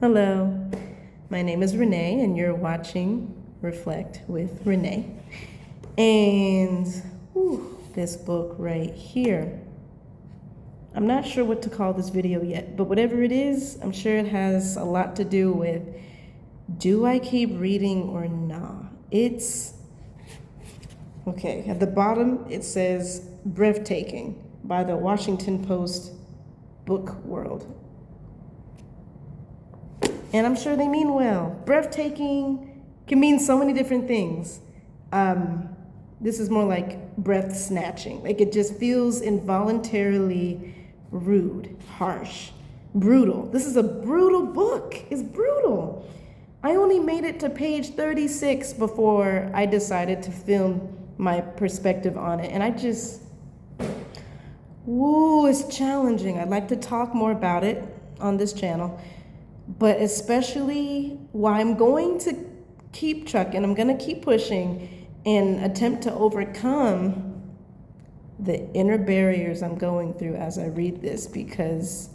Hello, my name is Renee, and you're watching Reflect with Renee. And this book right here. I'm not sure what to call this video yet, but whatever it is, I'm sure it has a lot to do with, do I keep reading or not? It's, okay, at the bottom it says Breathtaking by the Washington Post Book World. And I'm sure they mean well. Breathtaking can mean so many different things. This is more like breath snatching. Like it just feels involuntarily rude, harsh, brutal. This is a brutal book. It's brutal. I only made it to page 36 before I decided to film my perspective on it. And it's challenging. I'd like to talk more about it on this channel. But especially why I'm going to keep trucking, I'm going to keep pushing and attempt to overcome the inner barriers I'm going through as I read this, because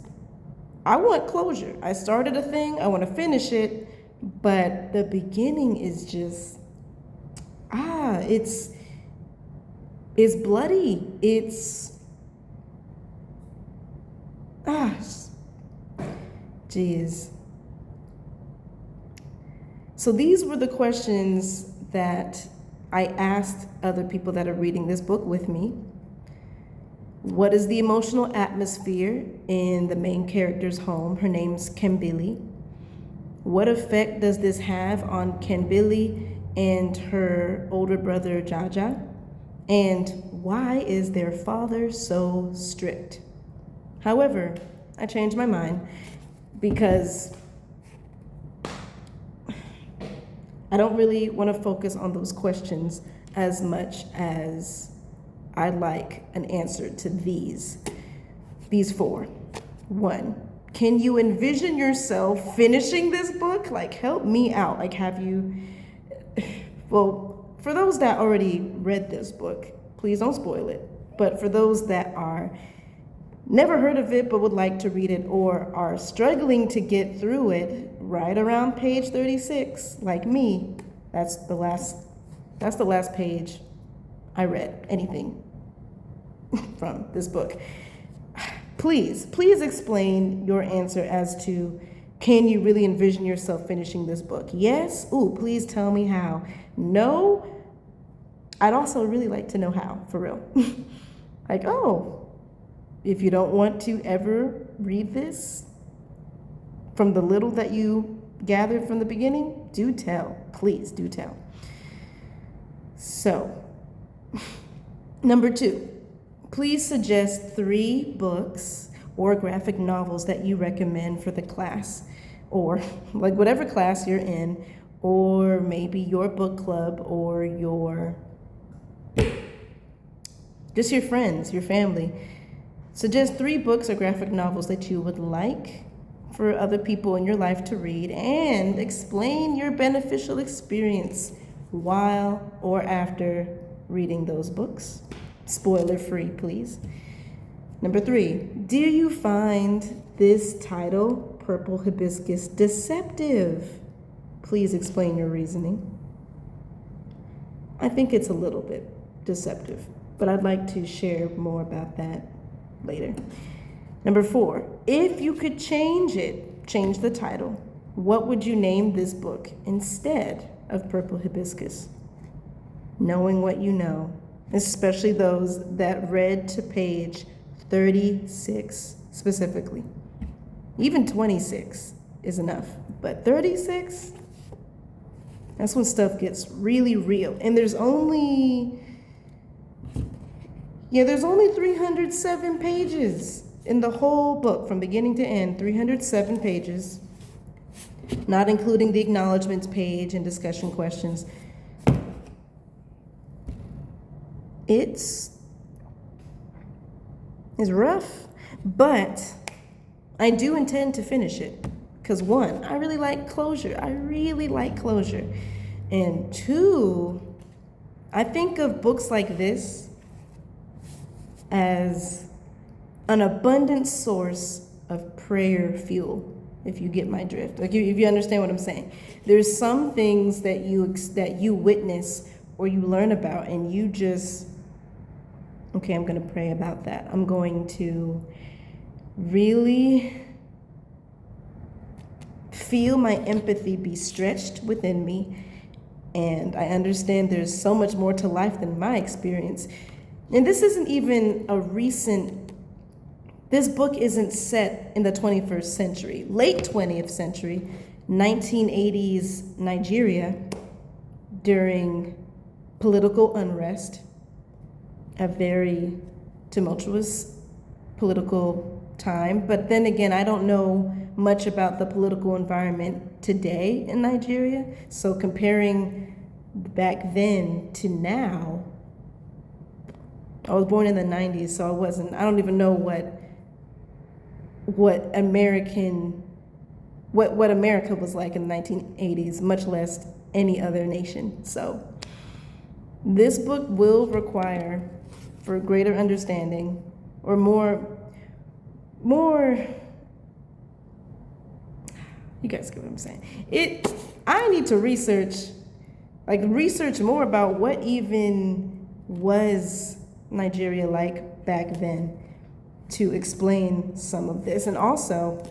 I want closure. I started a thing, I want to finish it, but the beginning is just, it's bloody. Geez. So these were the questions that I asked other people that are reading this book with me. What is the emotional atmosphere in the main character's home? Her name's Kambili. What effect does this have on Kambili and her older brother Jaja? And why is their father so strict? However, I changed my mind because I don't really want to focus on those questions as much as I'd like an answer to these four. 1, can you envision yourself finishing this book? Like, help me out. Like, have you, well, for those that already read this book, please don't spoil it. But for those that are never heard of it but would like to read it, or are struggling to get through it right around page 36, like me, that's the last page I read anything from this book. Please explain your answer as to, can you really envision yourself finishing this book? Yes? Please tell me how. No? I'd also really like to know how, for real. Like, if you don't want to ever read this, from the little that you gathered from the beginning, do tell. Please do tell. So, number 2, please suggest 3 books or graphic novels that you recommend for the class, or like whatever class you're in, or maybe your book club, or just your friends, your family. Suggest 3 books or graphic novels that you would like for other people in your life to read, and explain your beneficial experience while or after reading those books. Spoiler free, please. Number 3, do you find this title, Purple Hibiscus, deceptive? Please explain your reasoning. I think it's a little bit deceptive, but I'd like to share more about that later. Number 4, if you could change the title, what would you name this book instead of Purple Hibiscus? Knowing what you know, especially those that read to page 36 specifically. Even 26 is enough, but 36, that's when stuff gets really real. And there's only 307 pages in the whole book, from beginning to end, 307 pages, not including the acknowledgments page and discussion questions. It's rough, but I do intend to finish it. Because 1, I really like closure. And 2, I think of books like this as an abundant source of prayer fuel if you get my drift. Like if you understand what I'm saying. There's some things that you witness or you learn about and you just, okay, I'm going to pray about that. I'm going to really feel my empathy be stretched within me. And I understand there's so much more to life than my experience. And this isn't even this book isn't set in the 21st century, late 20th century, 1980s Nigeria, during political unrest, a very tumultuous political time. But then again, I don't know much about the political environment today in Nigeria. So comparing back then to now, I was born in the 90s, so I don't even know what America was like in the 1980s, much less any other nation. So this book will require, for greater understanding or more, you guys get what I'm saying. I need to research more about what even was Nigeria like back then to explain some of this. And also,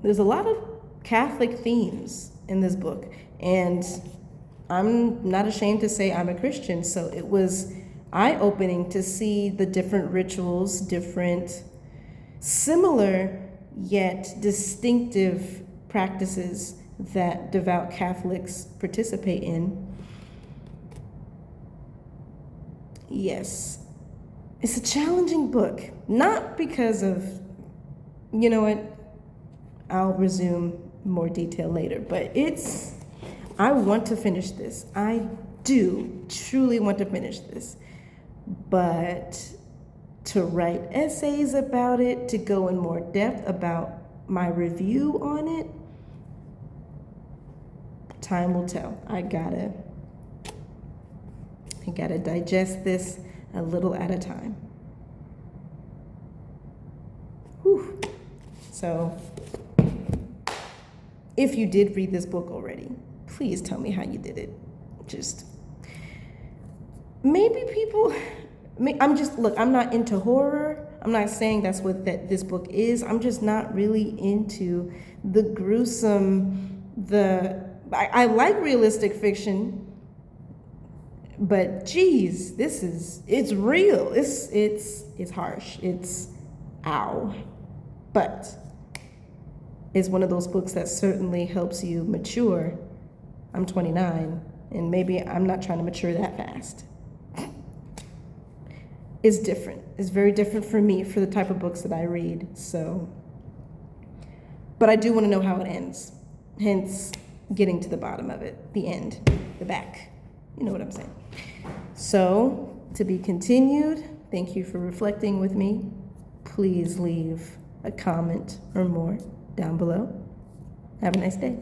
there's a lot of Catholic themes in this book. And I'm not ashamed to say I'm a Christian, so it was eye-opening to see the different rituals, different similar yet distinctive practices that devout Catholics participate in. Yes, it's a challenging book, not because of, you know what, I'll resume more detail later, but I want to finish this. I do truly want to finish this, but to write essays about it, to go in more depth about my review on it, time will tell. I gotta digest this a little at a time. Whew. So, if you did read this book already, please tell me how you did it. Just, maybe people, I'm not into horror. I'm not saying that's what this book is. I'm just not really into the gruesome, I like realistic fiction, but geez, it's real. It's harsh. It's ow. But it's one of those books that certainly helps you mature. I'm 29, and maybe I'm not trying to mature that fast. It's different. It's very different for me, for the type of books that I read. So, but I do want to know how it ends. Hence, getting to the bottom of it, the end, the back. You know what I'm saying. So, to be continued, thank you for reflecting with me. Please leave a comment or more down below. Have a nice day.